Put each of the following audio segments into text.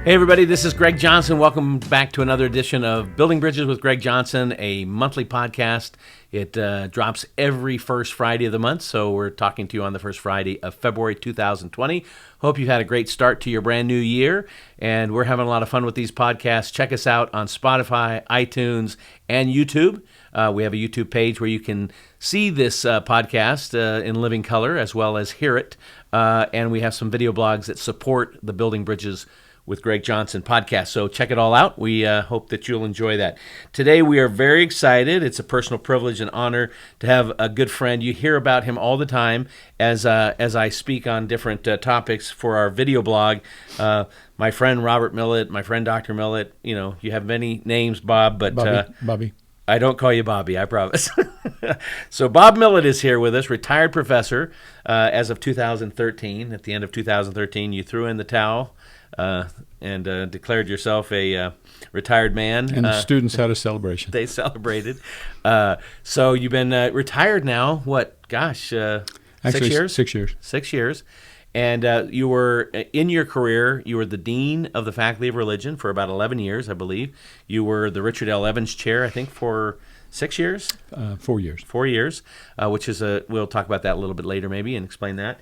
Hey everybody, this is Greg Johnson. Welcome back to another edition of Building Bridges with Greg Johnson, a monthly podcast. It drops every first Friday of the month, so we're talking to you on the first Friday of February 2020. Hope you've had a great start to your brand new year, and we're having a lot of fun with these podcasts. Check us out on Spotify, iTunes, and YouTube. We have a YouTube page where you can see this podcast in living color as well as hear it, and we have some video blogs that support the Building Bridges with Greg Johnson podcast. So check it all out. We hope that you'll enjoy that. Today we are very excited. It's a personal privilege and honor to have a good friend. You hear about him all the time as I speak on different topics for our video blog. My friend Robert Millet, my friend Dr. Millet. You know, you have many names, Bob, but Bobby. I don't call you Bobby, I promise. So Bob Millet is here with us, retired professor as of 2013. At the end of 2013, you threw in the towel and declared yourself a retired man. And the students had a celebration. They celebrated. So you've been retired now, what, gosh, Actually, 6 years? 6 years. 6 years. And you were, in your career, you were the Dean of the Faculty of Religion for about 11 years, I believe. You were the Richard L. Evans Chair, I think, for 6 years? 4 years. 4 years, which is we'll talk about that a little bit later maybe and explain that.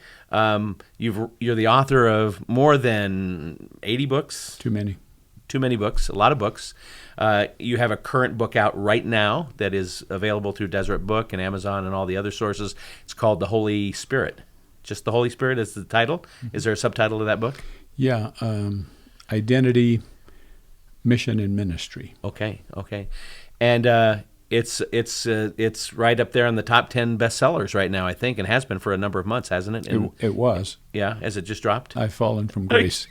You're the author of more than 80 books. Too many. Too many books, a lot of books. You have a current book out right now that is available through Deseret Book and Amazon and all the other sources. It's called The Holy Spirit. Just The Holy Spirit is the title. Is there a subtitle to that book? Yeah, Identity, Mission, and Ministry. Okay. And it's right up there on the top 10 bestsellers right now, I think, and has been for a number of months, hasn't it? And, It was. Yeah, has it just dropped? I've fallen from grace.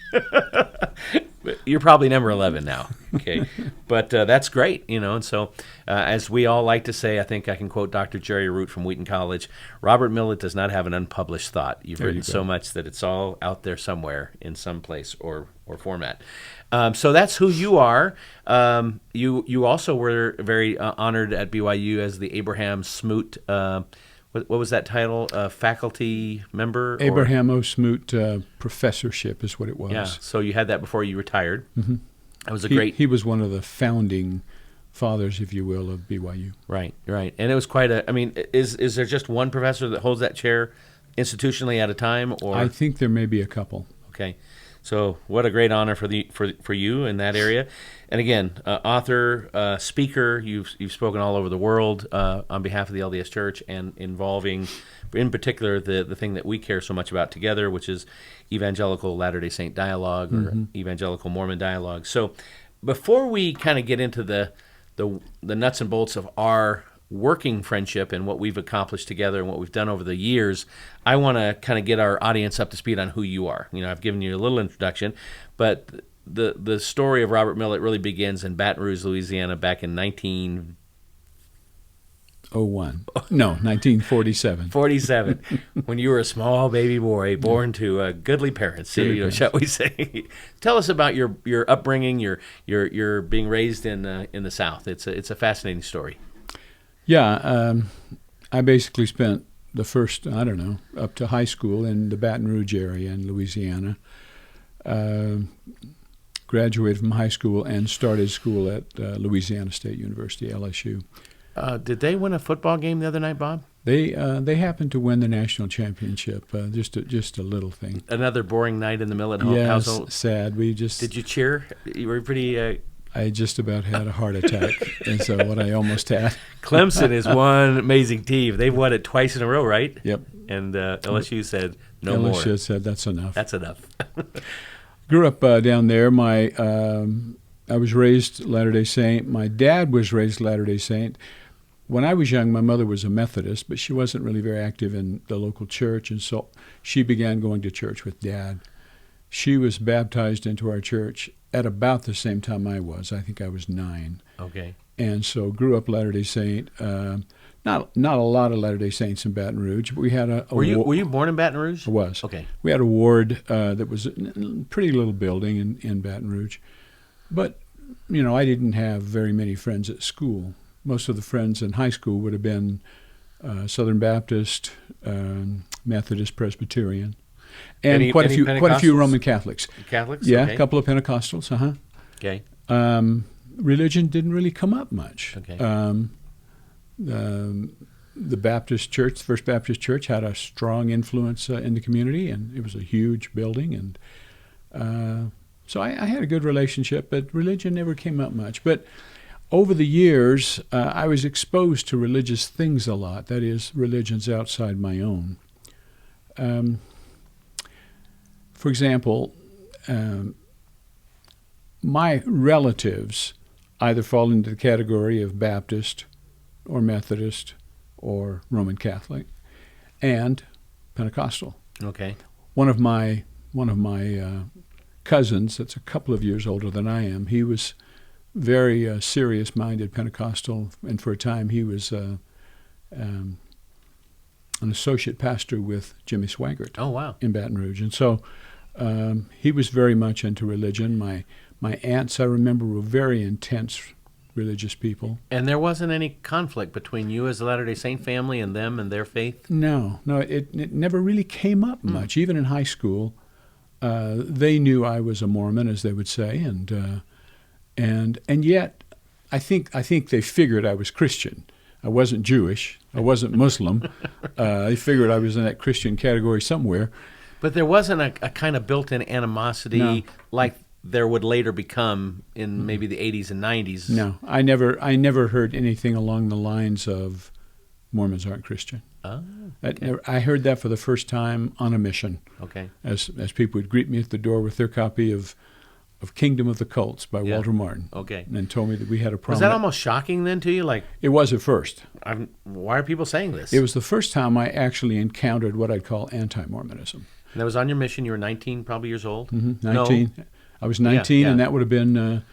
You're probably number 11 now, okay? But that's great, you know. And so, as we all like to say, I think I can quote Dr. Jerry Root from Wheaton College, Robert Millet does not have an unpublished thought. You've written so much that it's all out there somewhere in some place or format. So that's who you are. You also were very honored at BYU as the Abraham Smoot, what was that title? Faculty member? Abraham O. Smoot professorship is what it was. Yeah, so you had that before you retired. Mm-hmm. That was a great... He was one of the founding fathers, if you will, of BYU. Right. And it was quite a... I mean, is there just one professor that holds that chair institutionally at a time? Or I think there may be a couple. Okay. So what a great honor for you in that area. And again, author, speaker, you've spoken all over the world on behalf of the LDS Church and involving, in particular, the thing that we care so much about together, which is Evangelical Latter-day Saint dialogue or Evangelical Mormon dialogue. So before we kind of get into the nuts and bolts of our working friendship and what we've accomplished together and what we've done over the years, I want to kind of get our audience up to speed on who you are. You know, I've given you a little introduction, but the story of Robert Millet really begins in Baton Rouge, Louisiana, back in 1947. 47, when you were a small baby boy born to goodly parents, shall we say? Tell us about your upbringing, your being raised in the South. It's a fascinating story. Yeah, I basically spent the first, up to high school in the Baton Rouge area in Louisiana. Graduated from high school and started school at Louisiana State University, LSU. Did they win a football game the other night, Bob? They happened to win the national championship. Just a little thing. Another boring night in the Millet household. Yes, sad. Did you cheer? You were pretty... I just about had a heart attack, and so what I almost had. Clemson is one amazing team. They've won it twice in a row, right? Yep. And LSU said no more. LSU said that's enough. That's enough. Grew up down there. I was raised Latter-day Saint. My dad was raised Latter-day Saint. When I was young, my mother was a Methodist, but she wasn't really very active in the local church, and so she began going to church with Dad. She was baptized into our church at about the same time I was. I think I was 9. Okay. And so grew up Latter-day Saint. Not a lot of Latter-day Saints in Baton Rouge, but we had a were you born in Baton Rouge? I was. Okay. We had a ward that was a pretty little building in Baton Rouge. But, I didn't have very many friends at school. Most of the friends in high school would have been Southern Baptist, Methodist, Presbyterian. And quite a few Pentecostals? Roman Catholics. Catholics? Yeah, Okay. a couple of Pentecostals. Okay. Religion didn't really come up much. Okay. The Baptist Church, First Baptist Church, had a strong influence in the community, and it was a huge building, and so I had a good relationship, but religion never came up much. But over the years, I was exposed to religious things a lot, that is, religions outside my own. For example, my relatives either fall into the category of Baptist or Methodist or Roman Catholic and Pentecostal. Okay. One of my cousins, that's a couple of years older than I am, he was very serious-minded Pentecostal, and for a time he was an associate pastor with Jimmy Swaggart. Oh, wow. In Baton Rouge. And so he was very much into religion. My aunts, I remember, were very intense religious people. And there wasn't any conflict between you as a Latter-day Saint family and them and their faith? No, it never really came up much. Even in high school, they knew I was a Mormon, as they would say, and yet I think they figured I was Christian. I wasn't Jewish. I wasn't Muslim. They figured I was in that Christian category somewhere. But there wasn't a kind of built-in animosity like there would later become in maybe the 80s and 90s. No, I never heard anything along the lines of Mormons aren't Christian. Oh, okay. I heard that for the first time on a mission. Okay. As people would greet me at the door with their copy of Kingdom of the Cults by Walter Martin. Okay. And told me that we had a problem. Was that almost shocking then to you? Like, it was at first. Why are people saying this? It was the first time I actually encountered what I'd call anti-Mormonism. And that was on your mission. You were 19 probably years old? Mm-hmm. 19. No. I was 19, yeah. And that would have been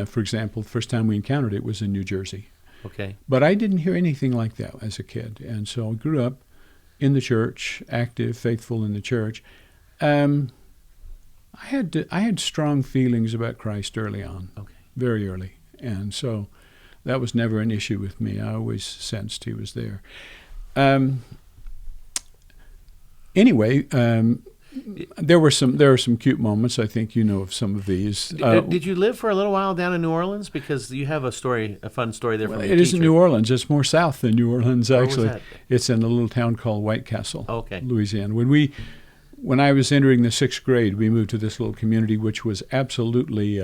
for example, the first time we encountered it was in New Jersey. Okay. But I didn't hear anything like that as a kid. And so I grew up in the church, active, faithful in the church. I had strong feelings about Christ early on, very early. And so that was never an issue with me. I always sensed he was there. Anyway, there are some cute moments. I think you know of some of these. Did you live for a little while down in New Orleans? Because you have a fun story there from your teacher. It isn't New Orleans. It's more south than New Orleans, actually. Where was that? It's in a little town called White Castle, okay. Louisiana. When I was entering the 6th grade, we moved to this little community, which was absolutely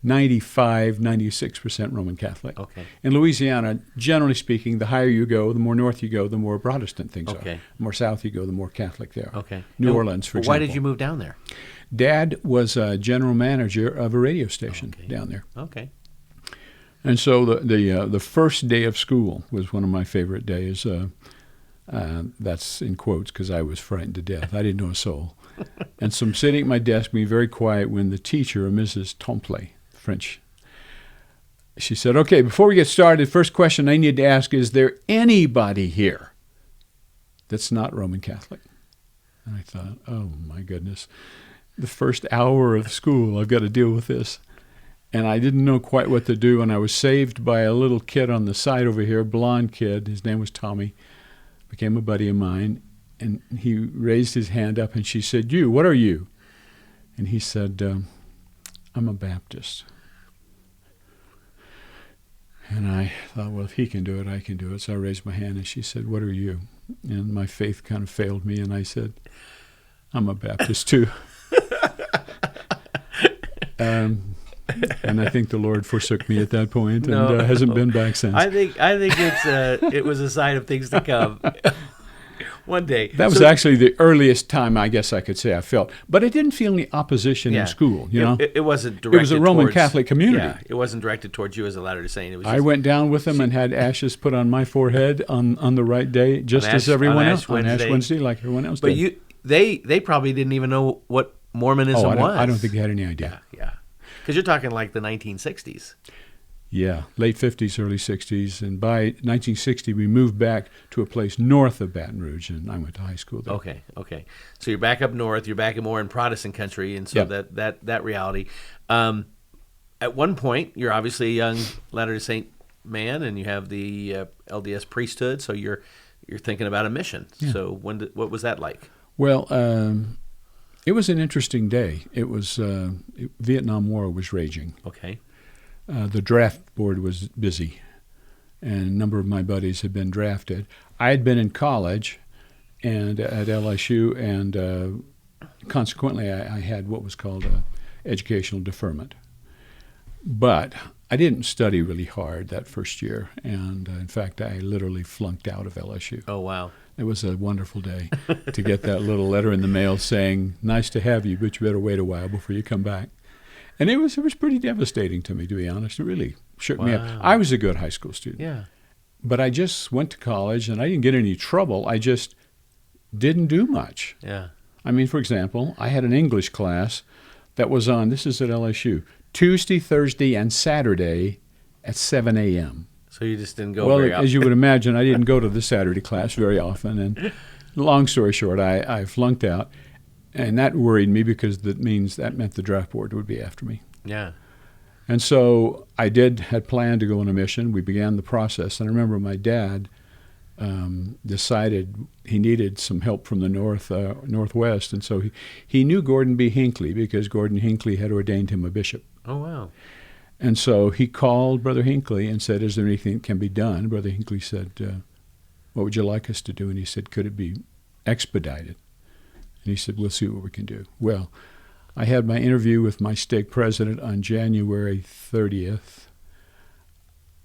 95, 96% Roman Catholic. Okay. In Louisiana, generally speaking, the higher you go, the more north you go, the more Protestant things are. The more south you go, the more Catholic they are. Okay. New Orleans, for example. Why did you move down there? Dad was a general manager of a radio station down there. Okay. And so the first day of school was one of my favorite days. That's in quotes because I was frightened to death. I didn't know a soul. And so I'm sitting at my desk, being very quiet, when the teacher, Mrs. Temple, French, she said, "Okay, before we get started, first question I need to ask, is there anybody here that's not Roman Catholic?" And I thought, oh my goodness, the first hour of school, I've got to deal with this. And I didn't know quite what to do, and I was saved by a little kid on the side over here, blonde kid. His name was Tommy, became a buddy of mine, and he raised his hand up, and she said, "You, what are you?" And he said, "I'm a Baptist." And I thought, well, if he can do it, I can do it. So I raised my hand, and she said, "What are you?" And my faith kind of failed me, and I said, "I'm a Baptist too." And I think the Lord forsook me at that point, and hasn't been back since. I think it was a sign of things to come. One day. That was actually the earliest time I guess I could say I felt. But I didn't feel any opposition in school, you know. It wasn't directed. It was a Roman Catholic community. Yeah, it wasn't directed towards you as a Latter-day Saint. It was I went down with them and had ashes put on my forehead on the right day, just as everyone else on Ash Wednesday, like everyone else did. But they probably didn't even know what Mormonism was. I don't think they had any idea. Yeah. Because you're talking like the 1960s. Yeah, late 50s, early 60s. And by 1960, we moved back to a place north of Baton Rouge, and I went to high school there. Okay. So you're back up north. You're back more in Protestant country, and so that reality. At one point, you're obviously a young Latter-day Saint man, and you have the LDS priesthood, so you're you're thinking about a mission. Yeah. So what was that like? Well, it was an interesting day. It was Vietnam War was raging. Okay. The draft board was busy, and a number of my buddies had been drafted. I had been in college and at LSU, and consequently I had what was called educational deferment. But I didn't study really hard that first year, and in fact I literally flunked out of LSU. Oh, wow. It was a wonderful day to get that little letter in the mail saying, "Nice to have you, but you better wait a while before you come back." And it was pretty devastating to me, to be honest. It really shook me up. I was a good high school student. Yeah. But I just went to college, and I didn't get any trouble. I just didn't do much. Yeah. I mean, for example, I had an English class that was on, this is at LSU, Tuesday, Thursday, and Saturday at 7 a.m. So you just didn't go Well, very often. as you would imagine, I didn't go to the Saturday class very often. And long story short, I flunked out. And that worried me because that meant the draft board would be after me. Yeah. And so I had planned to go on a mission. We began the process. And I remember my dad decided he needed some help from the Northwest. And so he knew Gordon B. Hinckley because Gordon Hinckley had ordained him a bishop. Oh, wow. And so he called Brother Hinckley and said, "Is there anything that can be done?" Brother Hinckley said, "What would you like us to do?" And he said, "Could it be expedited?" And he said, "We'll see what we can do." Well, I had my interview with my stake president on January 30th.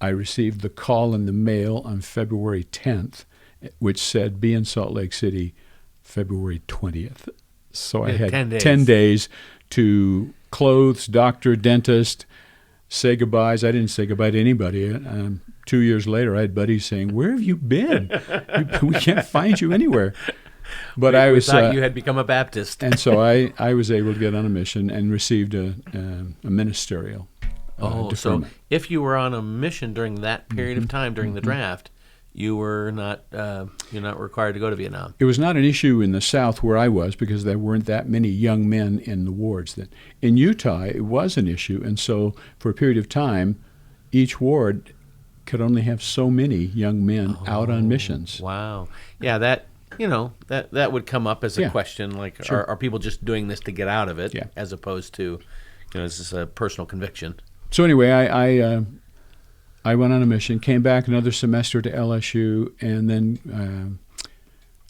I received the call in the mail on February 10th, which said, "Be in Salt Lake City February 20th. So I had 10 days to clothes, doctor, dentist, say goodbyes. I didn't say goodbye to anybody. 2 years later, I had buddies saying, "Where have you been? We can't find you anywhere." But we thought you had become a Baptist. And so I was able to get on a mission and received a ministerial deferment. So if you were on a mission during that period of time during the draft, you were not you're not required to go to Vietnam. It was not an issue in the South where I was because there weren't that many young men in the wards then. In Utah, it was an issue, and so for a period of time, each ward could only have so many young men out on missions. Wow. Yeah, that would come up as a question, like, Sure. are people just doing this to get out of it, Yeah. as opposed to, is this a personal conviction? So anyway, I went on a mission, came back another semester to LSU, and then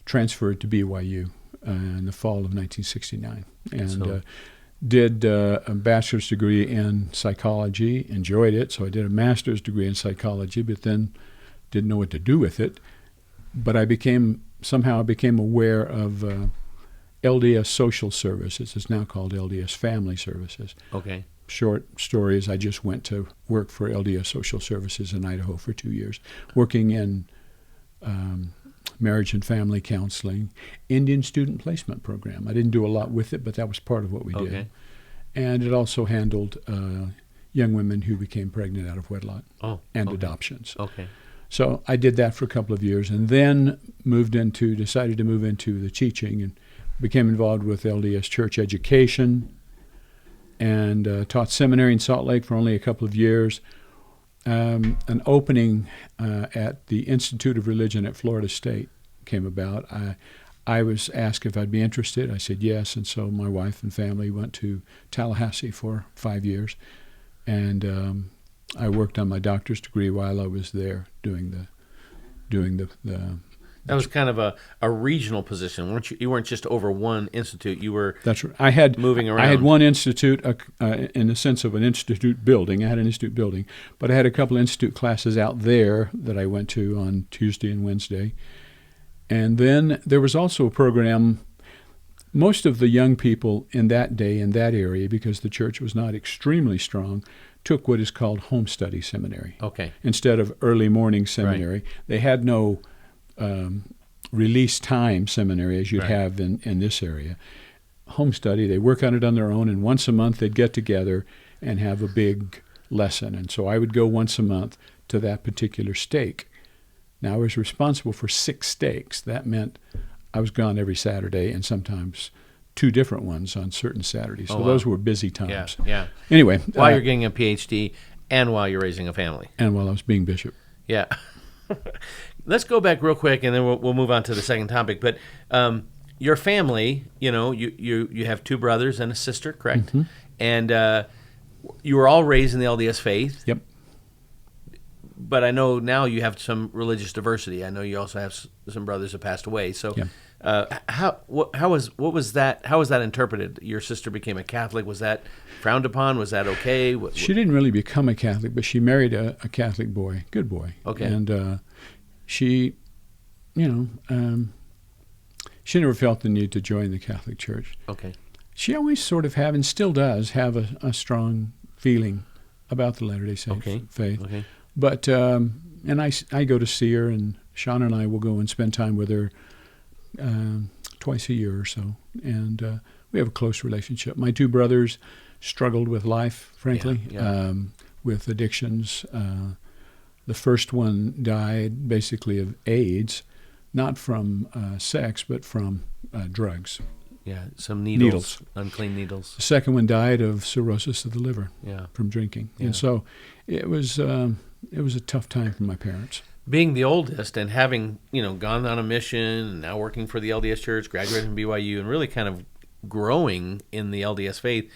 transferred to BYU in the fall of 1969. And did a bachelor's degree in psychology, enjoyed it, so I did a master's degree in psychology, but then didn't know what to do with it. But I became aware of LDS Social Services. It's now called LDS Family Services. Okay. Short story is I just went to work for LDS Social Services in Idaho for 2 years, working in marriage and family counseling, Indian student placement program. I didn't do a lot with it, but that was part of what we did. And it also handled young women who became pregnant out of wedlock and adoptions. Okay. So I did that for a couple of years, and then decided to move into the teaching and became involved with LDS Church education and taught seminary in Salt Lake for only a couple of years. An opening at the Institute of Religion at Florida State came about. I was asked if I'd be interested. I said yes, and so my wife and family went to Tallahassee for 5 years, and I worked on my doctor's degree while I was there doing the. That was kind of a regional position, weren't you? You weren't just over one institute. You were. That's right. I had moving around. I had one institute in the sense of an institute building. I had an institute building, but I had a couple of institute classes out there that I went to on Tuesday and Wednesday. And then there was also a program. Most of the young people in that day in that area, because the church was not extremely strong, took what is called home study seminary. Okay. Instead of early morning seminary. Right. They had no release time seminary as you'd have in this area. Home study, they work on it on their own, and once a month they'd get together and have a big lesson. And so I would go once a month to that particular stake. Now I was responsible for 6 stakes. That meant I was gone every Saturday and sometimes 2 different ones on certain Saturdays. So those were busy times. Yeah. Anyway. While you're getting a PhD and while you're raising a family. And while I was being bishop. Yeah. Let's go back real quick, and then we'll move on to the second topic. But your family, you have two brothers and a sister, correct? Mm-hmm. And you were all raised in the LDS faith. Yep. But I know now you have some religious diversity. I know you also have some brothers that passed away. So, how was that interpreted? Your sister became a Catholic. Was that frowned upon? Was that okay? She didn't really become a Catholic, but she married a Catholic boy, good boy. Okay. And she, she never felt the need to join the Catholic Church. Okay. She always sort of and still does have a strong feeling about the Latter-day Saints faith. Okay. But, and I go to see her, and Sean and I will go and spend time with her twice a year or so. And we have a close relationship. My two brothers struggled with life, frankly, with addictions. The first one died basically of AIDS, not from sex, but from drugs. Yeah, some needles, unclean needles. The second one died of cirrhosis of the liver from drinking. Yeah. And so it was a tough time for my parents. Being the oldest and having, gone on a mission and now working for the LDS Church, graduated from BYU, and really kind of growing in the LDS faith,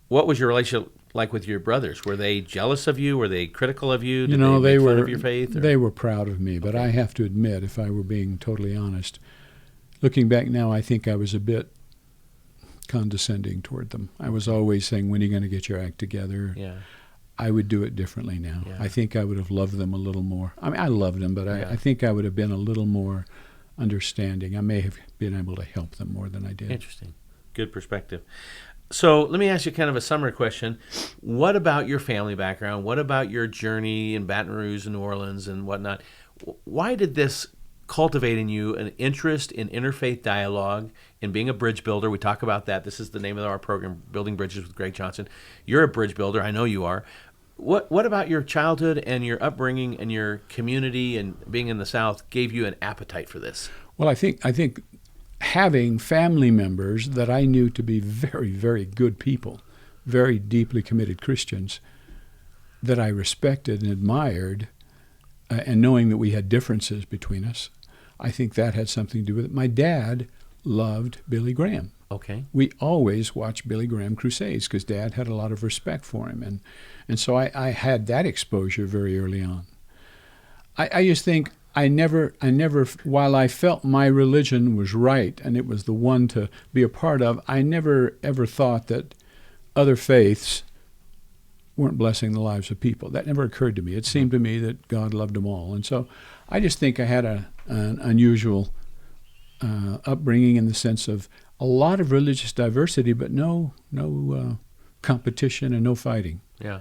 what was your relationship like with your brothers? Were they jealous of you? Were they critical of you? Did they make fun of your faith? Or? They were proud of me, but I have to admit, if I were being totally honest, looking back now, I think I was a bit condescending toward them. I was always saying, when are you going to get your act together? Yeah. I would do it differently now. Yeah. I think I would have loved them a little more. I mean, I loved them, but I think I would have been a little more understanding. I may have been able to help them more than I did. Interesting. Good perspective. So let me ask you kind of a summary question. What about your family background? What about your journey in Baton Rouge and New Orleans and whatnot? Why did this cultivate in you an interest in interfaith dialogue, in being a bridge builder? We talk about that. This is the name of our program, Building Bridges with Greg Johnson. You're a bridge builder. I know you are. What about your childhood and your upbringing and your community and being in the South gave you an appetite for this? Well, I think having family members that I knew to be very, very good people, very deeply committed Christians, that I respected and admired, and knowing that we had differences between us, I think that had something to do with it. My dad loved Billy Graham. Okay. We always watched Billy Graham crusades because Dad had a lot of respect for him. And so I had that exposure very early on. I just think I never, while I felt my religion was right and it was the one to be a part of, I never ever thought that other faiths weren't blessing the lives of people. That never occurred to me. It seemed to me that God loved them all. And so I just think I had an unusual upbringing in the sense of a lot of religious diversity, but no competition and no fighting. Yeah.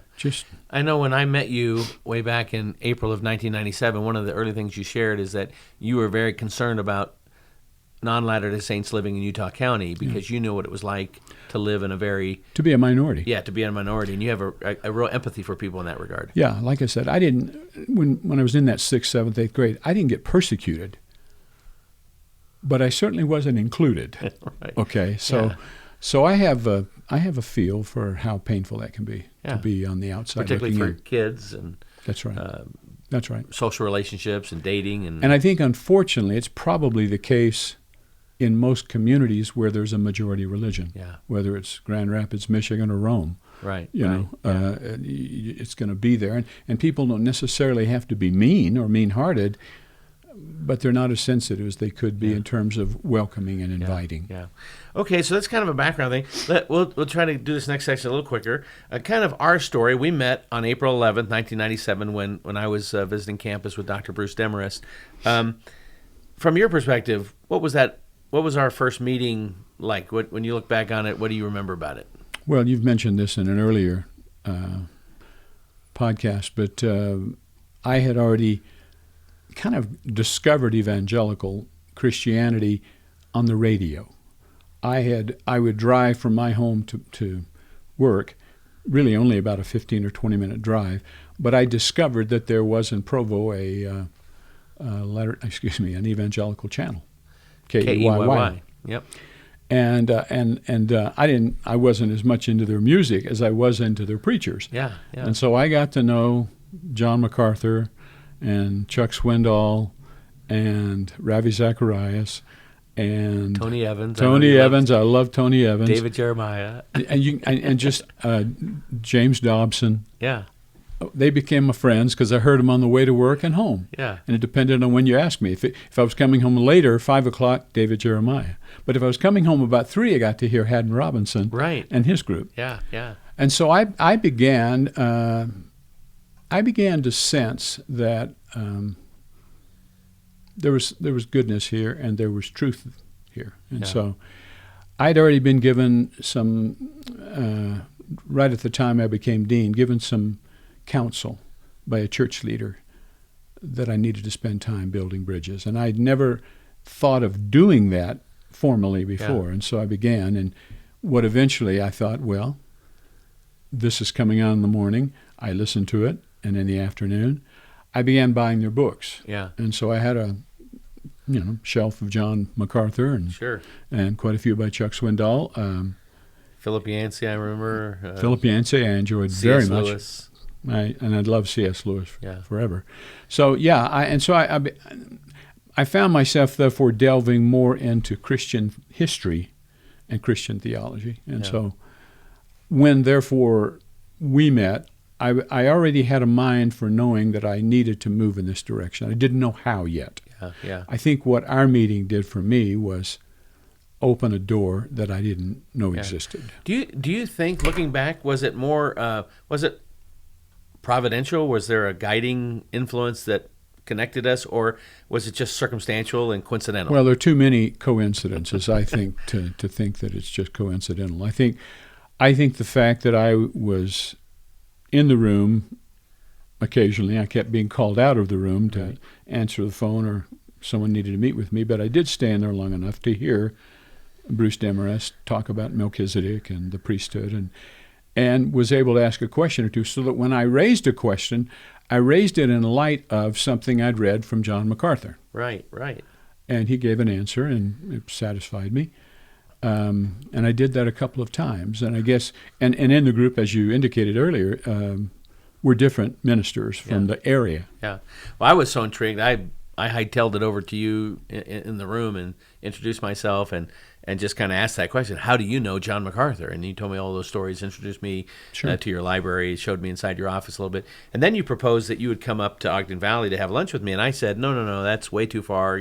I know when I met you way back in April of 1997, one of the early things you shared is that you were very concerned about non-Latter-day Saints living in Utah County because you knew what it was like to live in to be a minority. Yeah, to be a minority, and you have a real empathy for people in that regard. Yeah, like I said, I didn't, when I was in that 6th, 7th, 8th grade, I didn't get persecuted, but I certainly wasn't included. Right. Okay, so I have a feel for how painful that can be to be on the outside, particularly looking for in. Kids and that's right. That's right. Social relationships and dating and I think unfortunately it's probably the case in most communities where there's a majority religion. Yeah. Whether it's Grand Rapids, Michigan, or Rome. Right. It's going to be there, and people don't necessarily have to be mean or mean-hearted, but they're not as sensitive as they could be in terms of welcoming and inviting. Yeah. Okay, so that's kind of a background thing. We'll try to do this next section a little quicker. Kind of our story. We met on April 11th, 1997, when I was visiting campus with Dr. Bruce Demarest. From your perspective, what was our first meeting like? When you look back on it, what do you remember about it? Well, you've mentioned this in an earlier podcast, but I had already kind of discovered evangelical Christianity on the radio. I would drive from my home to work, really only about a 15 or 20 minute drive, but I discovered that there was in Provo an evangelical channel, KEYY. Yep. And I wasn't as much into their music as I was into their preachers. Yeah. And so I got to know John MacArthur and Chuck Swindoll and Ravi Zacharias and Tony Evans. Tony Evans. I love Tony Evans. David Jeremiah. and just James Dobson. Yeah. They became my friends because I heard them on the way to work and home. Yeah. And it depended on when you asked me. If I was coming home later, 5 o'clock, David Jeremiah. But if I was coming home about 3, I got to hear Haddon Robinson and his group. Yeah, yeah. And so I began to sense that there was goodness here and there was truth here. And so I'd already been given some, right at the time I became dean, given some counsel by a church leader that I needed to spend time building bridges. And I'd never thought of doing that formally before. Yeah. And so I began. And what eventually I thought, well, this is coming on in the morning. I listened to it. And in the afternoon, I began buying their books. Yeah. And so I had a shelf of John MacArthur and quite a few by Chuck Swindoll. Philip Yancey, I remember. Philip Yancey, I enjoyed very much. Lewis. And I'd love C.S. Lewis forever. So I found myself therefore delving more into Christian history and Christian theology. And so when therefore we met, I already had a mind for knowing that I needed to move in this direction. I didn't know how yet. Yeah. I think what our meeting did for me was open a door that I didn't know existed. Do you think, looking back, was it more was it providential? Was there a guiding influence that connected us, or was it just circumstantial and coincidental? Well, there are too many coincidences, I think, to think that it's just coincidental. I think the fact that I was in the room occasionally, I kept being called out of the room to answer the phone or someone needed to meet with me, but I did stay in there long enough to hear Bruce Demarest talk about Melchizedek and the priesthood and was able to ask a question or two, so that when I raised a question, I raised it in light of something I'd read from John MacArthur. Right. And he gave an answer, and it satisfied me. And I did that a couple of times. And I guess, and in the group, as you indicated earlier, we're different ministers from the area. Yeah. Well, I was so intrigued. I hightailed it over to you in the room and introduced myself and just kind of asked that question, how do you know John MacArthur? And you told me all those stories, introduced me to your library, showed me inside your office a little bit. And then you proposed that you would come up to Ogden Valley to have lunch with me. And I said, no, that's way too far.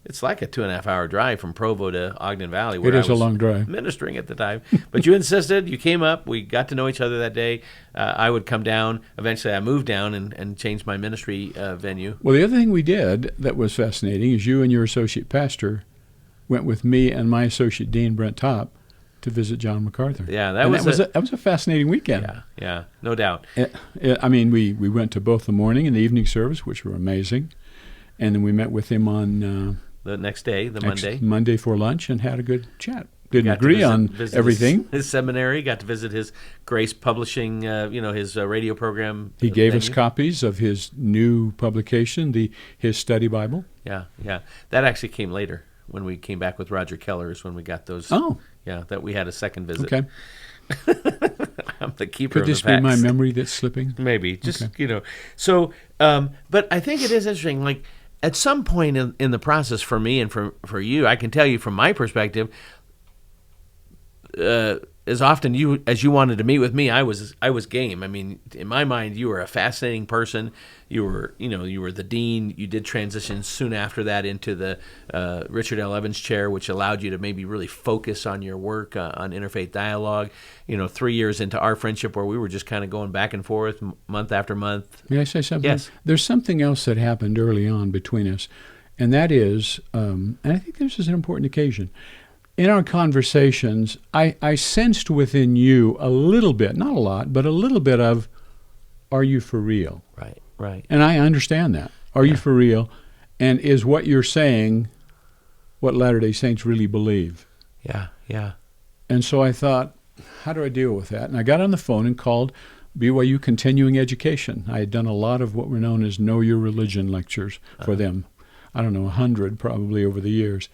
It's like a 2.5-hour drive from Provo to Ogden Valley. Where it is I was a long drive. Ministering at the time. But you insisted. You came up. We got to know each other that day. I would come down. Eventually, I moved down and changed my ministry venue. Well, the other thing we did that was fascinating is you and your associate pastor went with me and my associate dean, Brent Topp, to visit John MacArthur. Yeah, that was a fascinating weekend. Yeah, no doubt. We went to both the morning and the evening service, which were amazing. And then we met with him on the next day, Monday for lunch, and had a good chat. Didn't agree on everything. His seminary, got to visit his Grace Publishing, his radio program. He gave us copies of his new publication, his study Bible. Yeah. That actually came later when we came back with Roger Keller's, when we got those. Oh. Yeah, that we had a second visit. Okay. I'm the keeper of the facts. Could this be my memory that's slipping? Maybe. So, but I think it is interesting, like, at some point in the process for me and for you, I can tell you from my perspective, as often as you wanted to meet with me, I was game. I mean, in my mind, you were a fascinating person. You were the dean. You did transition soon after that into the Richard L. Evans chair, which allowed you to maybe really focus on your work on interfaith dialogue. 3 years into our friendship, where we were just kind of going back and forth month after month. May I say something? Yes. There's something else that happened early on between us, and that is, and I think this is an important occasion. In our conversations, I sensed within you a little bit, not a lot, but a little bit of, are you for real? Right. And I understand that. Are you for real? And is what you're saying what Latter-day Saints really believe? Yeah. And so I thought, how do I deal with that? And I got on the phone and called BYU Continuing Education. I had done a lot of what were known as Know Your Religion lectures for them. I don't know, 100 probably over the years.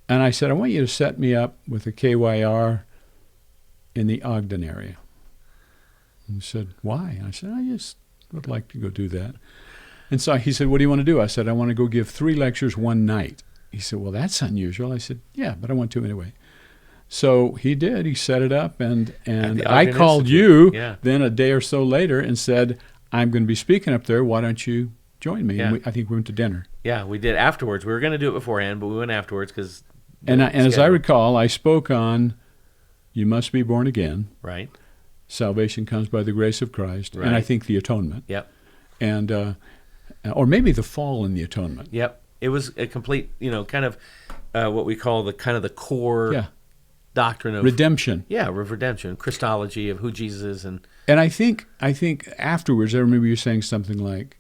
And I said, I want you to set me up with a KYR in the Ogden area. And he said, why? And I said, I just would like to go do that. And so he said, what do you want to do? I said, I want to go give 3 lectures one night. He said, well, that's unusual. I said, yeah, but I want to anyway. So he did. He set it up, and I called you then a day or so later and said, I'm going to be speaking up there. Why don't you join me? And I think we went to dinner. Yeah, we did afterwards. We were going to do it beforehand, but we went afterwards because. And as I recall, I spoke on, you must be born again. Right. Salvation comes by the grace of Christ, right. And I think the atonement. Yep. And or maybe the fall in the atonement. Yep. It was a complete, kind of what we call the core doctrine of redemption. Yeah, of redemption, Christology of who Jesus is, and I think afterwards, I remember you saying something like,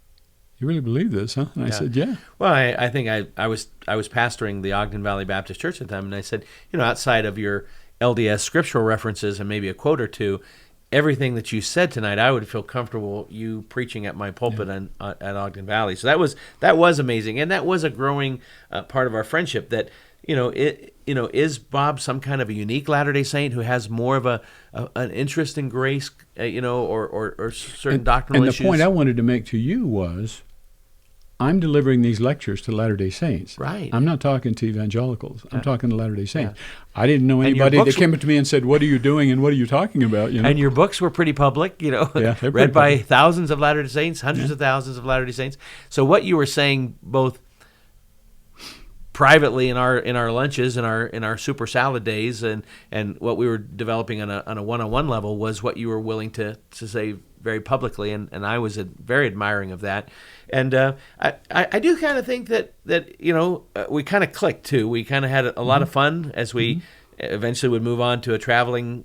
"You really believe this, huh?" And I said, "Yeah." Well, I think I was pastoring the Ogden Valley Baptist Church at the time, and I said, outside of your LDS scriptural references and maybe a quote or two, everything that you said tonight, I would feel comfortable you preaching at my pulpit at Ogden Valley. So that was amazing, and that was a growing part of our friendship. That is Bob some kind of a unique Latter-day Saint who has more of an interest in grace, or certain doctrinal issues? And the point I wanted to make to you was, I'm delivering these lectures to Latter-day Saints. Right. I'm not talking to evangelicals. I'm talking to Latter-day Saints. Yeah. I didn't know anybody that came up to me and said, what are you doing and what are you talking about? And your books were pretty public, read by thousands of Latter-day Saints, hundreds of thousands of Latter-day Saints. So what you were saying both privately in our lunches, in our super salad days, and what we were developing on a one-on-one level was what you were willing to say very publicly, and I was very admiring of that. And I do kind of think that we kind of clicked too. We kind of had a lot of fun as we eventually would move on to a traveling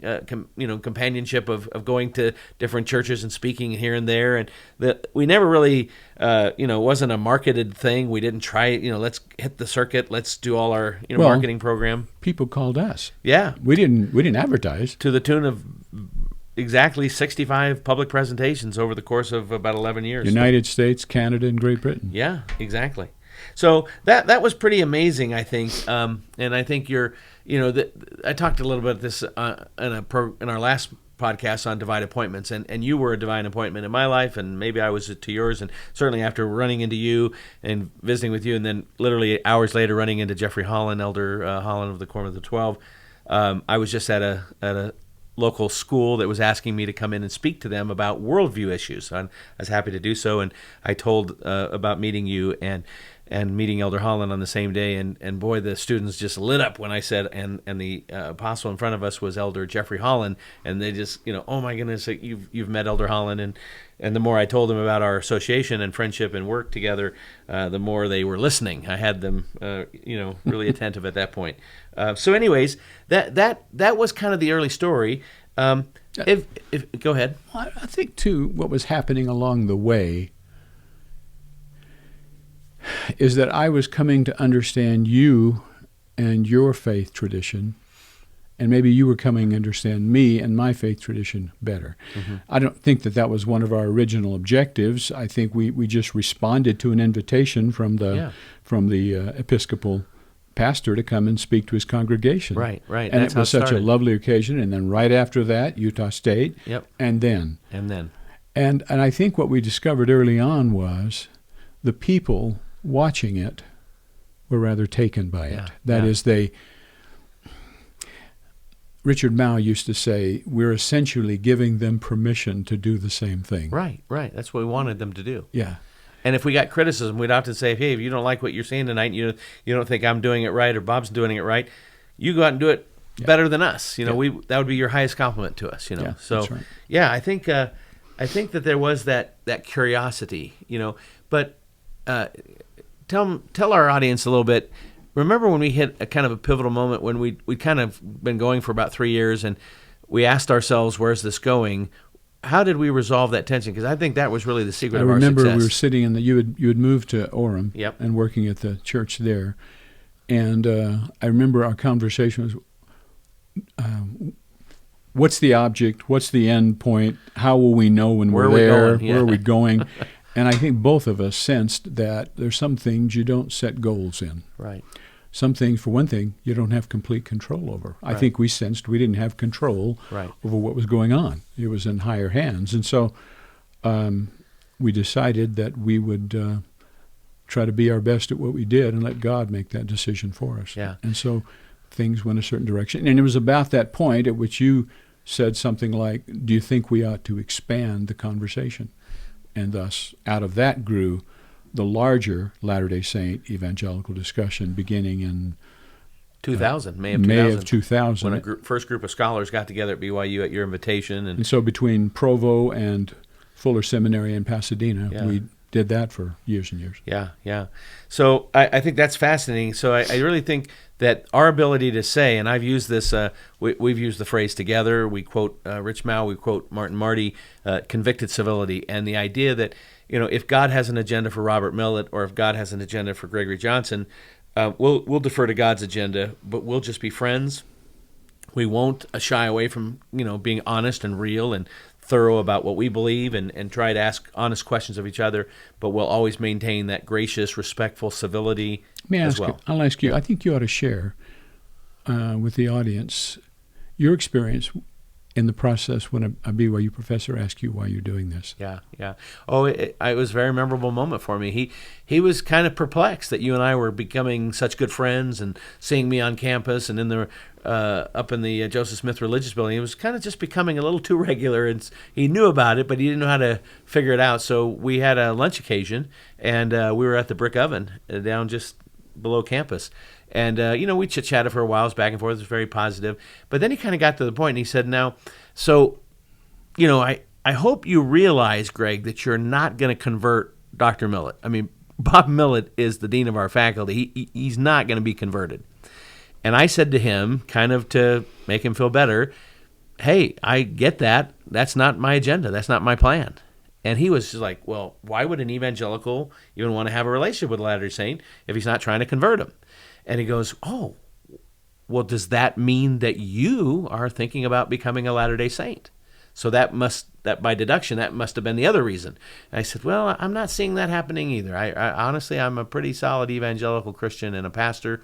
companionship of going to different churches and speaking here and there. And that we never really it wasn't a marketed thing. We didn't try let's hit the circuit, let's do all our marketing program. People called us. Yeah, we didn't advertise to the tune of exactly 65 public presentations over the course of about 11 years. United States, Canada, and Great Britain. Yeah, exactly. So that was pretty amazing, I think. And I think I talked a little bit about this in our last podcast on divine appointments, and you were a divine appointment in my life, and maybe I was to yours, and certainly after running into you and visiting with you, and then literally hours later running into Jeffrey Holland, Elder Holland of the Quorum of the 12, I was just at a local school that was asking me to come in and speak to them about worldview issues. I was happy to do so, and I told about meeting you and meeting Elder Holland on the same day, and boy, the students just lit up when I said, and the apostle in front of us was Elder Jeffrey Holland, and they just, oh my goodness, you've met Elder Holland, and the more I told them about our association and friendship and work together, the more they were listening. I had them, really attentive at that point. So, anyways, that was kind of the early story. If go ahead. Well, I think too, what was happening along the way is that I was coming to understand you and your faith tradition, and maybe you were coming to understand me and my faith tradition better. Mm-hmm. I don't think that was one of our original objectives. I think we just responded to an invitation from the Episcopal pastor to come and speak to his congregation. Right. And it was such a lovely occasion. And then right after that, Utah State. Yep. And then. And I think what we discovered early on was the people watching it were rather taken by it. That is, Richard Mao used to say, we're essentially giving them permission to do the same thing. Right. That's what we wanted them to do. Yeah. And if we got criticism, we'd often say, hey, if you don't like what you're seeing tonight, you don't think I'm doing it right or Bob's doing it right, you go out and do it better than us. That would be your highest compliment to us. Yeah, so that's right. Yeah, I think that there was that curiosity. But tell our audience a little bit. Remember when we hit a kind of a pivotal moment when we kind of been going for about 3 years, and we asked ourselves, where's this going? How did we resolve that tension? Because I think that was really the secret of our success. I remember we were sitting you had moved to Orem Yep. and working at the church there. And I remember our conversation was, what's the object? What's the end point? How will we know when we're there? Where are we going? And I think both of us sensed that there's some things you don't set goals in. Right. Some things, for one thing, you don't have complete control over. Right. I think we sensed we didn't have control over what was going on. It was in higher hands. And so we decided that we would try to be our best at what we did and let God make that decision for us. Yeah. And so things went a certain direction. And it was about that point at which you said something like, do you think we ought to expand the conversation? And thus, out of that grew the larger Latter-day Saint evangelical discussion beginning in 2000, May of 2000. When first group of scholars got together at BYU at your invitation. And so between Provo and Fuller Seminary in Pasadena, we did that for years and years. Yeah. So I think that's fascinating. So I really think that our ability to say, and I've used this, we've used the phrase together, we quote Rich Mao, we quote Martin Marty, convicted civility, and the idea that, if God has an agenda for Robert Millet or if God has an agenda for Gregory Johnson, we'll defer to God's agenda, but we'll just be friends. We won't shy away from, being honest and real and thorough about what we believe and try to ask honest questions of each other, but we'll always maintain that gracious, respectful civility as well. I'll ask you, I think you ought to share with the audience your experience in the process when a BYU professor asked you why you're doing this. Yeah. Oh, it was a very memorable moment for me. He was kind of perplexed that you and I were becoming such good friends and seeing me on campus and in the up in the Joseph Smith Religious Building. It was kind of just becoming a little too regular, and he knew about it, but he didn't know how to figure it out. So we had a lunch occasion, and we were at the Brick Oven down just below campus. And, we chit-chatted for a while. It was back and forth. It was very positive. But then he kind of got to the point, and he said, now, so, I hope you realize, Greg, that you're not going to convert Dr. Millet. I mean, Bob Millet is the dean of our faculty. He's not going to be converted. And I said to him, kind of to make him feel better, hey, I get that. That's not my agenda. That's not my plan. And he was just like, well, why would an evangelical even want to have a relationship with a Latter-day Saint if he's not trying to convert him? And he goes, oh, well, does that mean that you are thinking about becoming a Latter-day Saint? So that by deduction, that must have been the other reason. And I said, well, I'm not seeing that happening either. I honestly, I'm a pretty solid evangelical Christian and a pastor.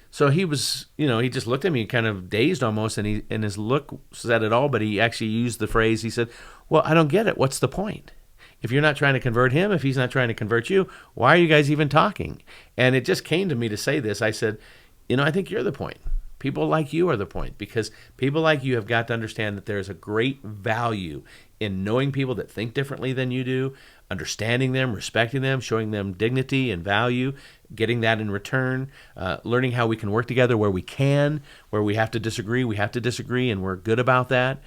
So he was, he just looked at me kind of dazed almost, and his look said it all, but he actually used the phrase, he said, well, I don't get it. What's the point? If you're not trying to convert him, if he's not trying to convert you, why are you guys even talking? And it just came to me to say this. I said, I think you're the point. People like you are the point, because people like you have got to understand that there's a great value in knowing people that think differently than you do, understanding them, respecting them, showing them dignity and value, getting that in return, learning how we can work together where we can, where we have to disagree, and we're good about that.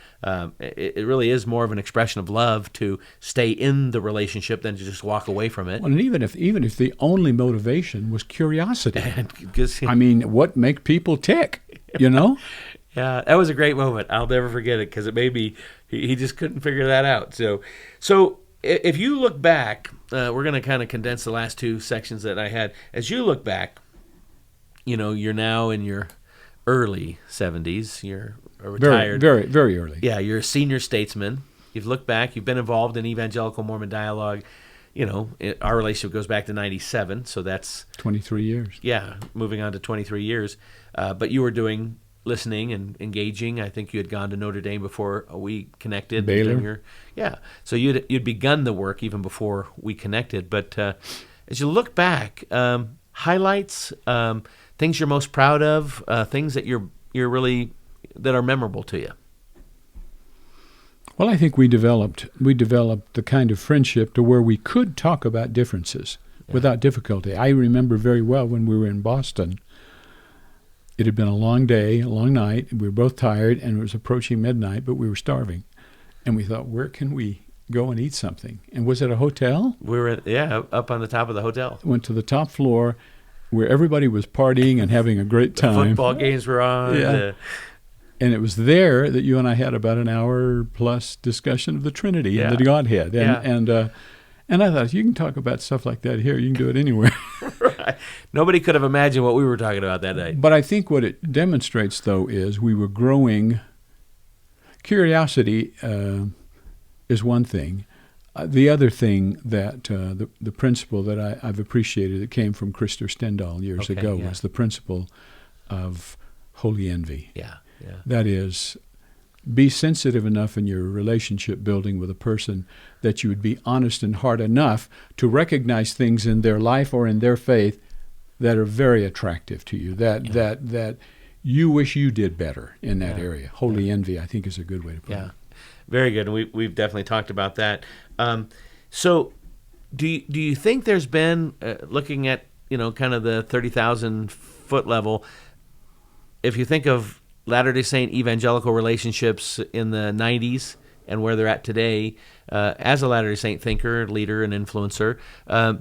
It really is more of an expression of love to stay in the relationship than to just walk away from it. Well, and even if the only motivation was curiosity, I mean, what makes people tick, Yeah, that was a great moment. I'll never forget it, because it made me. He just couldn't figure that out. So if you look back, we're going to kind of condense the last two sections that I had. As you look back, you're now in your early 70s. You're retired. Very, very early. Yeah, you're a senior statesman. You've looked back. You've been involved in Evangelical Mormon dialogue. Our relationship goes back to 97, so that's 23 years. Yeah, moving on to 23 years. But you were doing listening and engaging. I think you had gone to Notre Dame before we connected. Baylor. So you'd begun the work even before we connected. But as you look back, highlights, things you're most proud of, things that you're really that are memorable to you. Well, I think we developed the kind of friendship to where we could talk about differences without difficulty. I remember very well when we were in Boston. It had been a long day, a long night. We were both tired, and it was approaching midnight, but we were starving. And we thought, where can we go and eat something? And was it a hotel? We were, up on the top of the hotel. Went to the top floor where everybody was partying and having a great time. The football games were on. Yeah. And it was there that you and I had about an hour-plus discussion of the Trinity and the Godhead. And I thought, you can talk about stuff like that here. You can do it anywhere. Right. Nobody could have imagined what we were talking about that night. But I think what it demonstrates, though, is we were growing. Curiosity is one thing. The other thing that the principle that I've appreciated that came from Christer Stendahl years ago was the principle of holy envy. Yeah. That is, be sensitive enough in your relationship building with a person that you would be honest in heart enough to recognize things in their life or in their faith that are very attractive to you, that you wish you did better in that area. Holy envy, I think, is a good way to put it. Very good. We've definitely talked about that. So do you think there's been, looking at, kind of the 30,000 foot level, if you think of Latter-day Saint evangelical relationships in the 90s and where they're at today, as a Latter-day Saint thinker, leader, and influencer,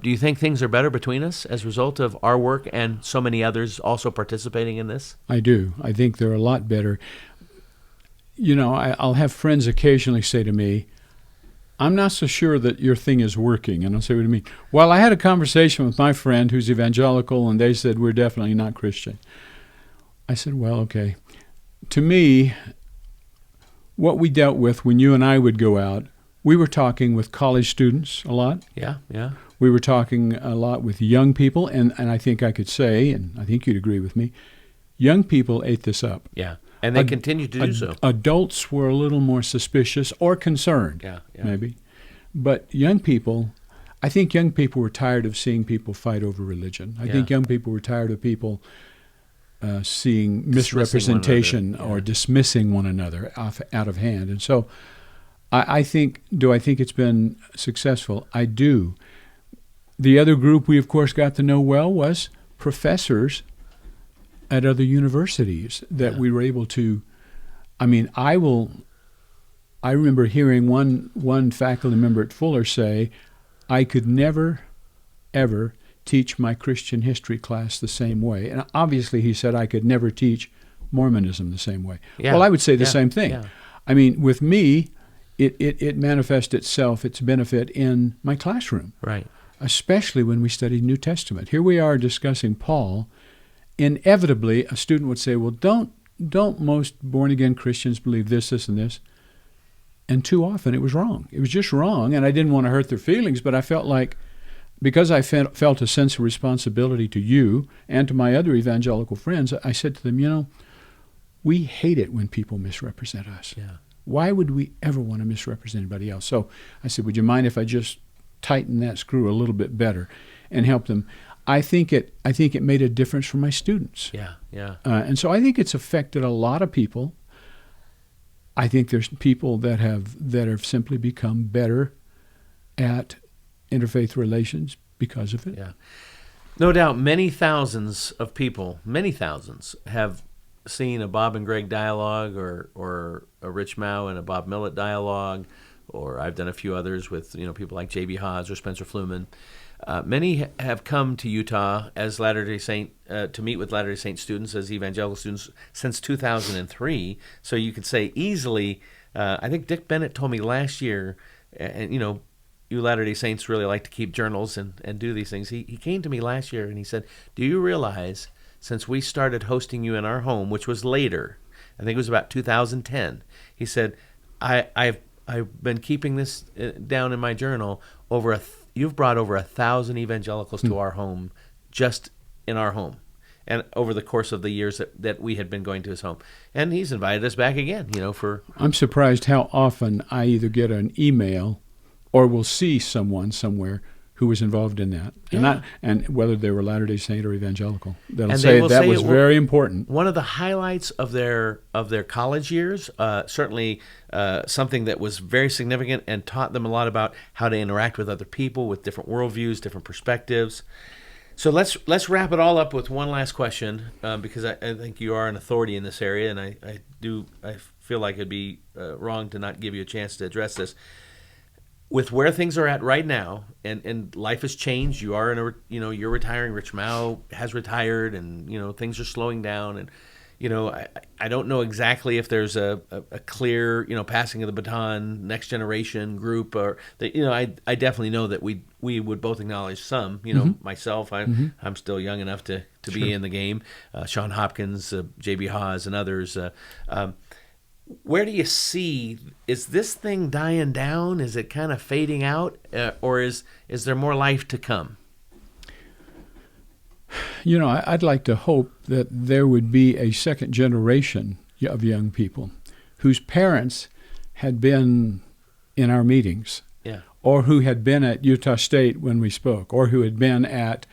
do you think things are better between us as a result of our work and so many others also participating in this? I do. I think they're a lot better. I'll have friends occasionally say to me, I'm not so sure that your thing is working. And I'll say, what do you mean? Well, I had a conversation with my friend who's evangelical, and they said, we're definitely not Christian. I said, well, okay. To me, what we dealt with when you and I would go out, we were talking with college students a lot. Yeah. We were talking a lot with young people, and I think I could say, and I think you'd agree with me, young people ate this up. Yeah. And they continue to do so. Adults were a little more suspicious or concerned, maybe. But I think young people were tired of seeing people fight over religion. I think young people were tired of people seeing misrepresentation or dismissing one another out of hand. And so I think it's been successful? I do. The other group we, of course, got to know well was professors at other universities that we were able to, I remember hearing one faculty member at Fuller say, I could never, ever teach my Christian history class the same way. And obviously he said I could never teach Mormonism the same way. Yeah. Well, I would say the same thing. Yeah. With me, it manifests itself, its benefit in my classroom. Right. Especially when we studied New Testament. Here we are discussing Paul. Inevitably, a student would say, well, don't most born-again Christians believe this, and this? And too often it was wrong. It was just wrong, and I didn't want to hurt their feelings, but I felt like, because I felt a sense of responsibility to you and to my other evangelical friends, I said to them, we hate it when people misrepresent us. Yeah. Why would we ever want to misrepresent anybody else? So I said, would you mind if I just tighten that screw a little bit better and help them? I think it made a difference for my students. Yeah. And so I think it's affected a lot of people. I think there's people that have simply become better at interfaith relations because of it. Yeah. No doubt many thousands of people, have seen a Bob and Greg dialogue or a Rich Mao and a Bob Millet dialogue, or I've done a few others with people like J.B. Haas or Spencer Fluman. Many have come to Utah as Latter-day Saint to meet with Latter-day Saint students as evangelical students since 2003. So you could say easily, I think Dick Bennett told me last year, and you Latter-day Saints really like to keep journals and do these things. He came to me last year and he said, do you realize since we started hosting you in our home, which was later, I think it was about 2010, he said, I've been keeping this down in my journal, you've brought over 1,000 evangelicals to our home, just in our home, and over the course of the years that we had been going to his home. And he's invited us back again, for... I'm surprised how often I either get an email or will see someone somewhere who was involved in that, and whether they were Latter-day Saint or evangelical, they'll say that was very important. One of the highlights of their college years, certainly something that was very significant and taught them a lot about how to interact with other people with different worldviews, different perspectives. So let's wrap it all up with one last question, because I think you are an authority in this area, and I feel like it'd be wrong to not give you a chance to address this. With where things are at right now, and life has changed, you are you're retiring. Rich Mao has retired, and things are slowing down, and I don't know exactly if there's a clear passing of the baton, next generation group, or that I definitely know that we would both acknowledge some. Myself, I'm still young enough to be in the game. Sean Hopkins, J.B. Haas, and others. Where do you see, is this thing dying down? Is it kind of fading out? Or is there more life to come? I'd like to hope that there would be a second generation of young people whose parents had been in our meetings, Yeah. or who had been at Utah State when we spoke, or who had been at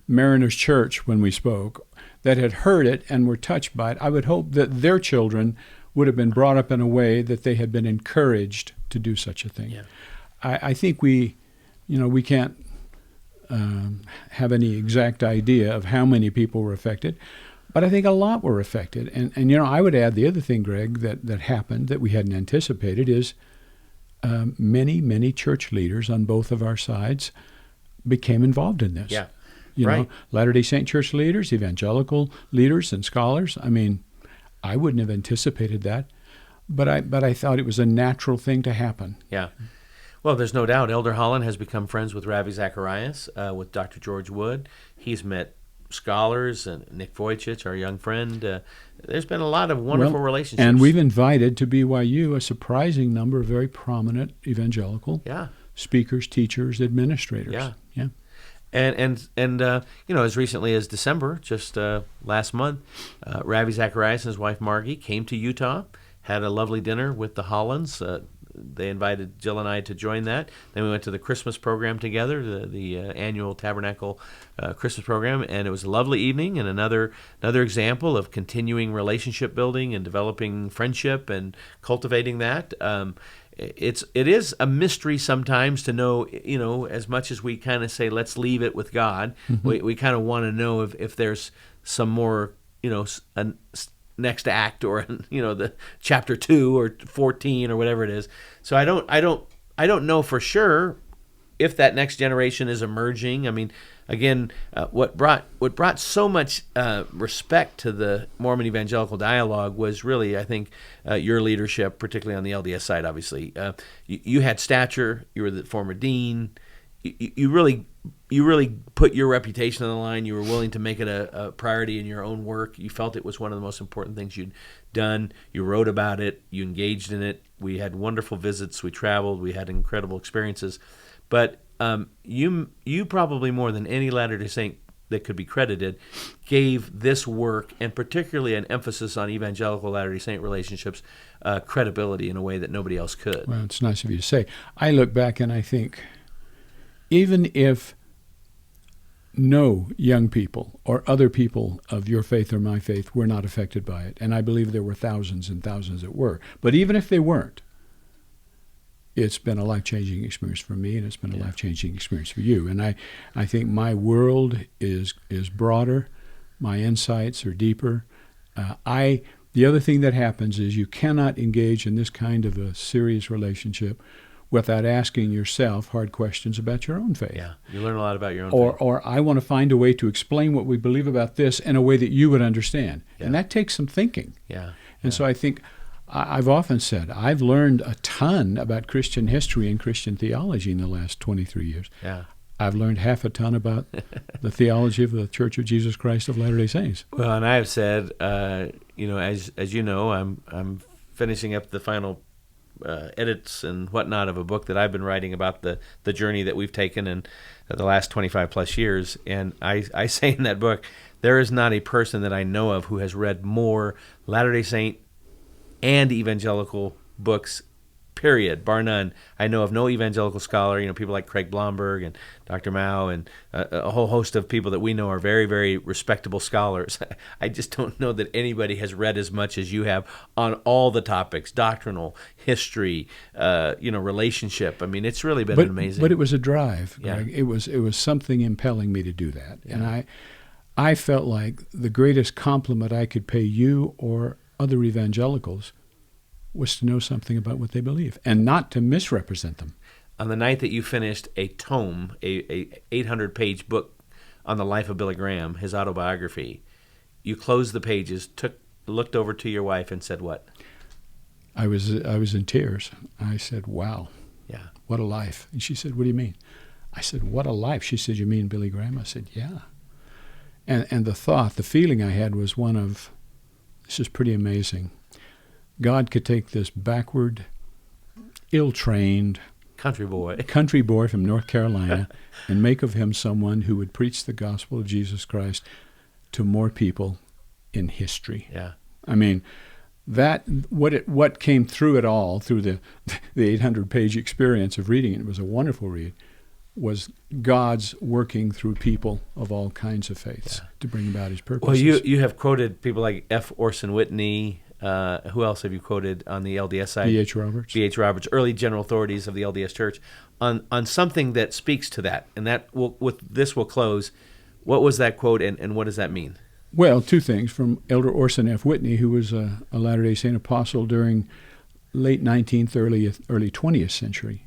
Mariners Church when we spoke, that had heard it and were touched by it. I would hope that their children would have been brought up in a way that they had been encouraged to do such a thing. Yeah. I think we can't have any exact idea of how many people were affected, but I think a lot were affected. And I would add the other thing, Greg, that happened that we hadn't anticipated is many church leaders on both of our sides became involved in this. Yeah. Right. Latter-day Saint church leaders, evangelical leaders and scholars. I mean, I wouldn't have anticipated that, but I thought it was a natural thing to happen. Yeah. Well, there's no doubt Elder Holland has become friends with Ravi Zacharias, with Dr. George Wood. He's met scholars and Nick Vujicic, our young friend. There's been a lot of wonderful relationships. And we've invited to BYU a surprising number of very prominent evangelical speakers, teachers, administrators. Yeah. Yeah. And as recently as December, just last month, Ravi Zacharias and his wife Margie came to Utah, had a lovely dinner with the Hollands. They invited Jill and I to join that. Then we went to the Christmas program together, the annual Tabernacle Christmas program, and it was a lovely evening and another example of continuing relationship building and developing friendship and cultivating that. It is a mystery sometimes to know, as much as we kind of say, let's leave it with God, we kind of want to know if there's some more, a next act or, the chapter 2 or 14 or whatever it is. So I don't know for sure if that next generation is emerging. I mean, again, what brought so much respect to the Mormon evangelical dialogue was really, I think, your leadership, particularly on the LDS side. Obviously, you had stature. You were the former dean. You really put your reputation on the line. You were willing to make it a priority in your own work. You felt it was one of the most important things you'd done. You wrote about it. You engaged in it. We had wonderful visits. We traveled. We had incredible experiences. But you probably more than any Latter-day Saint that could be credited gave this work, and particularly an emphasis on evangelical Latter-day Saint relationships, credibility in a way that nobody else could. Well, it's nice of you to say. I look back and I think, even if no young people or other people of your faith or my faith were not affected by it, and I believe there were thousands and thousands that were, but even if they weren't, it's been a life-changing experience for me, and it's been a life-changing experience for you. And I think my world is broader, my insights are deeper. The other thing that happens is you cannot engage in this kind of a serious relationship without asking yourself hard questions about your own faith. Yeah, you learn a lot about your own faith. Or I want to find a way to explain what we believe about this in a way that you would understand. Yeah. And that takes some thinking. Yeah. And so I think, I've often said, I've learned a ton about Christian history and Christian theology in the last 23 years. Yeah. I've learned half a ton about the theology of the Church of Jesus Christ of Latter-day Saints. Well, and I have said, as you know, I'm finishing up the final edits and whatnot of a book that I've been writing about the journey that we've taken in the last 25 plus years. And I say in that book, there is not a person that I know of who has read more Latter-day Saint and evangelical books, period, bar none. I know of no evangelical scholar, people like Craig Blomberg and Dr. Mao and a whole host of people that we know are very, very respectable scholars. I just don't know that anybody has read as much as you have on all the topics, doctrinal, history, relationship. I mean, it's really been amazing. But it was a drive, Greg. Yeah. It was something impelling me to do that. Yeah. And I felt like the greatest compliment I could pay you or other evangelicals was to know something about what they believe and not to misrepresent them. On the night that you finished a tome, a 800-page book on the life of Billy Graham, his autobiography, you closed the pages, looked over to your wife and said what? I was in tears. I said, wow, yeah, what a life. And she said, what do you mean? I said, what a life. She said, you mean Billy Graham? I said, yeah. And the feeling I had was one of, this is pretty amazing. God could take this backward, ill-trained country boy from North Carolina and make of him someone who would preach the gospel of Jesus Christ to more people in history. Yeah. I mean, what came through it all, through the 800-page experience of reading it was a wonderful read, was God's working through people of all kinds of faiths to bring about His purposes. Well, you have quoted people like F. Orson Whitney. Who else have you quoted on the LDS side? B.H. Roberts. B.H. Roberts, early general authorities of the LDS Church, on something that speaks to that. And that with this we'll close. What was that quote, and what does that mean? Well, two things from Elder Orson F. Whitney, who was a Latter-day Saint apostle during late 19th, early 20th century.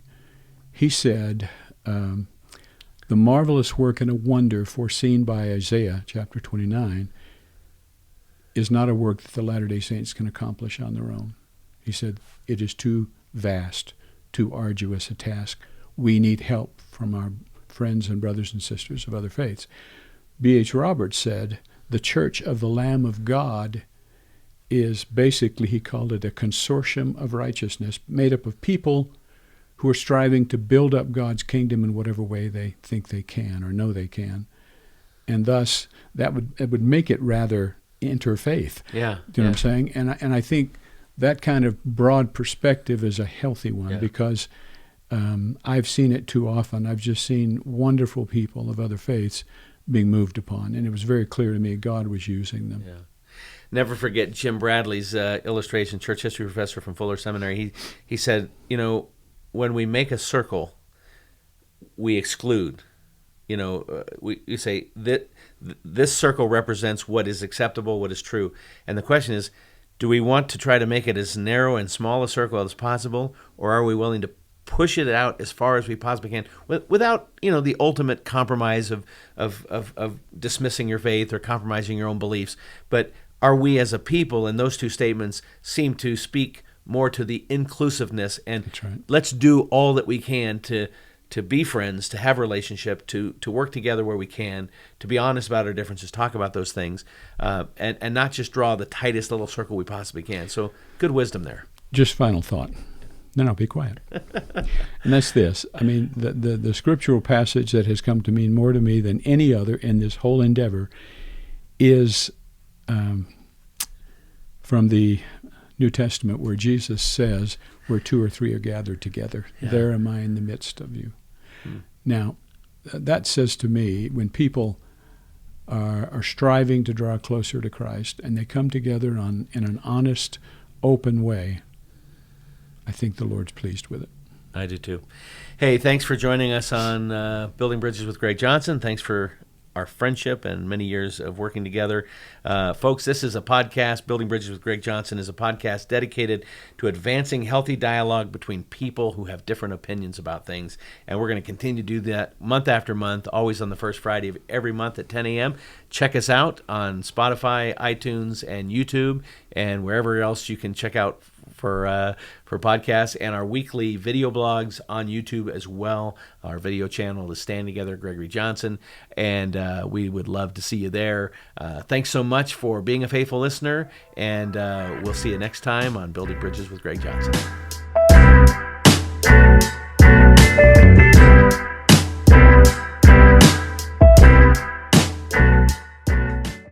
He said, the marvelous work and a wonder foreseen by Isaiah, chapter 29, is not a work that the Latter-day Saints can accomplish on their own. He said, it is too vast, too arduous a task. We need help from our friends and brothers and sisters of other faiths. B.H. Roberts said, the Church of the Lamb of God is basically, he called it a consortium of righteousness, made up of people who are striving to build up God's kingdom in whatever way they think they can or know they can. And thus, it would make it rather interfaith. Yeah. Do you know what I'm saying? And I think that kind of broad perspective is a healthy one because I've seen it too often. I've just seen wonderful people of other faiths being moved upon, and it was very clear to me God was using them. Yeah. Never forget Jim Bradley's illustration, church history professor from Fuller Seminary. He said, when we make a circle, we exclude. We say that this circle represents what is acceptable, what is true. And the question is, do we want to try to make it as narrow and small a circle as possible, or are we willing to push it out as far as we possibly can without, the ultimate compromise of dismissing your faith or compromising your own beliefs? But are we as a people, and those two statements seem to speak more to the inclusiveness, and That's right. Let's do all that we can to be friends, to have a relationship, to work together where we can, to be honest about our differences, talk about those things, and not just draw the tightest little circle we possibly can. So good wisdom there. Just final thought. Then I'll be quiet. And that's this. I mean, the scriptural passage that has come to mean more to me than any other in this whole endeavor is from the New Testament, where Jesus says, where two or three are gathered together, there am I in the midst of you. Now, that says to me, when people are striving to draw closer to Christ and they come together in an honest, open way, I think the Lord's pleased with it. I do too. Hey, thanks for joining us on Building Bridges with Greg Johnson. Thanks for our friendship and many years of working together. Folks, this is a podcast. Building Bridges with Greg Johnson is a podcast dedicated to advancing healthy dialogue between people who have different opinions about things. And we're going to continue to do that month after month, always on the first Friday of every month at 10 a.m. Check us out on Spotify, iTunes, and YouTube, and wherever else you can check out for podcasts, and our weekly video blogs on YouTube as well. Our video channel is Stand Together Gregory Johnson, and we would love to see you there. Thanks so much for being a faithful listener, and we'll see you next time on Building Bridges with Greg Johnson.